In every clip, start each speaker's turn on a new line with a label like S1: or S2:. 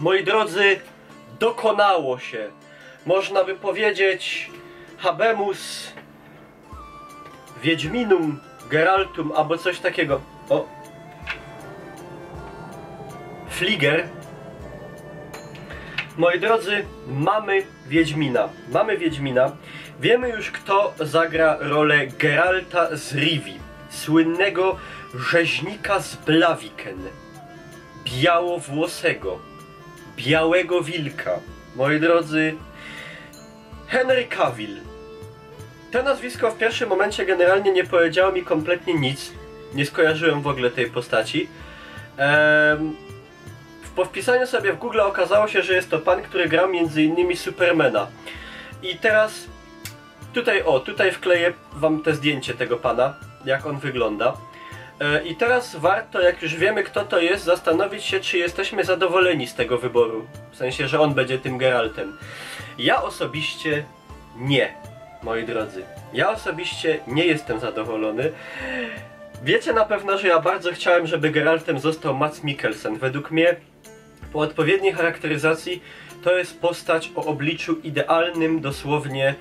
S1: Moi drodzy, dokonało się. Można by powiedzieć habemus Wiedźminum Geraltum albo coś takiego. O! Fliger. Moi drodzy, mamy Wiedźmina. Mamy Wiedźmina. Wiemy już, kto zagra rolę Geralta z Rivii. Słynnego rzeźnika z Blaviken. Białowłosego. Białego wilka. Moi drodzy, Henry Cavill. To nazwisko w pierwszym momencie generalnie nie powiedziało mi kompletnie nic. Nie skojarzyłem w ogóle tej postaci. Po wpisaniu sobie w Google okazało się, że jest to pan, który grał m.in. Supermana. I teraz tutaj wkleję wam te zdjęcie tego pana, jak on wygląda. I teraz warto, jak już wiemy, kto to jest, zastanowić się, czy jesteśmy zadowoleni z tego wyboru. W sensie, że on będzie tym Geraltem. Ja osobiście nie, moi drodzy. Ja osobiście nie jestem zadowolony. Wiecie na pewno, że ja bardzo chciałem, żeby Geraltem został Mads Mikkelsen. Według mnie, po odpowiedniej charakteryzacji, to jest postać o obliczu idealnym dosłownie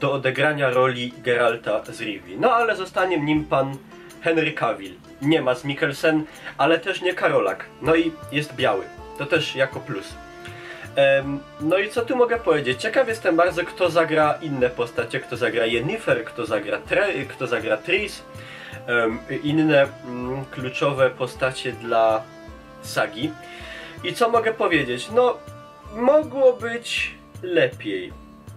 S1: do odegrania roli Geralta z Rivii. No ale zostanie nim pan Henry Cavill. Nie Mads Mikkelsen, ale też nie Karolak. No i jest biały. To też jako plus. No i co tu mogę powiedzieć? Ciekaw jestem bardzo, kto zagra inne postacie, kto zagra Yennefer, kto zagra Triss, inne kluczowe postacie dla sagi. I co mogę powiedzieć? No, mogło być lepiej,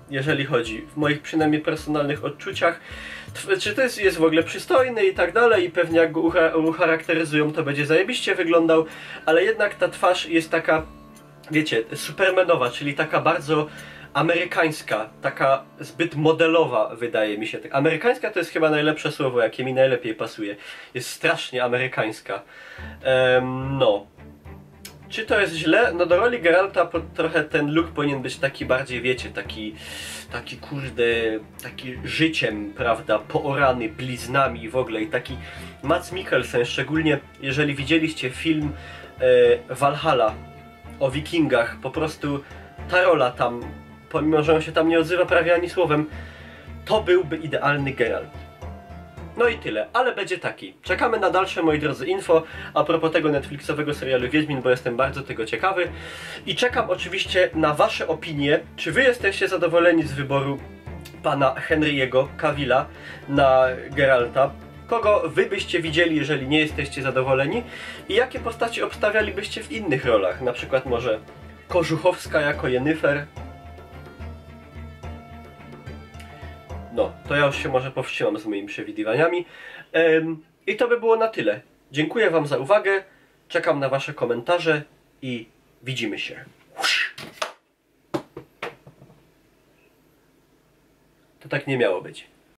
S1: jeżeli chodzi w moich przynajmniej personalnych odczuciach. Czy to jest w ogóle przystojny i tak dalej, i pewnie jak go ucharakteryzują, to będzie zajebiście wyglądał, ale jednak ta twarz jest taka, wiecie, supermanowa, czyli taka bardzo amerykańska, taka zbyt modelowa, wydaje mi się. Amerykańska to jest chyba najlepsze słowo, jakie mi najlepiej pasuje. Jest strasznie amerykańska. No. Czy to jest źle? No do roli Geralta trochę ten look powinien być taki bardziej, wiecie, taki kurde, taki życiem, prawda, poorany bliznami i w ogóle. I taki Mads Mikkelsen, szczególnie jeżeli widzieliście film Valhalla o wikingach, po prostu ta rola tam, pomimo że on się tam nie odzywa prawie ani słowem, to byłby idealny Geralt. No i tyle, ale będzie taki. Czekamy na dalsze, moi drodzy, info a propos tego Netflixowego serialu Wiedźmin, bo jestem bardzo tego ciekawy. I czekam oczywiście na wasze opinie, czy wy jesteście zadowoleni z wyboru pana Henry'ego Cavilla na Geralta. Kogo wy byście widzieli, jeżeli nie jesteście zadowoleni? I jakie postaci obstawialibyście w innych rolach? Na przykład może Kożuchowska jako Yennefer. No, to ja już się może powstrzymam z moimi przewidywaniami. I to by było na tyle. Dziękuję wam za uwagę, czekam na wasze komentarze i widzimy się. To tak nie miało być.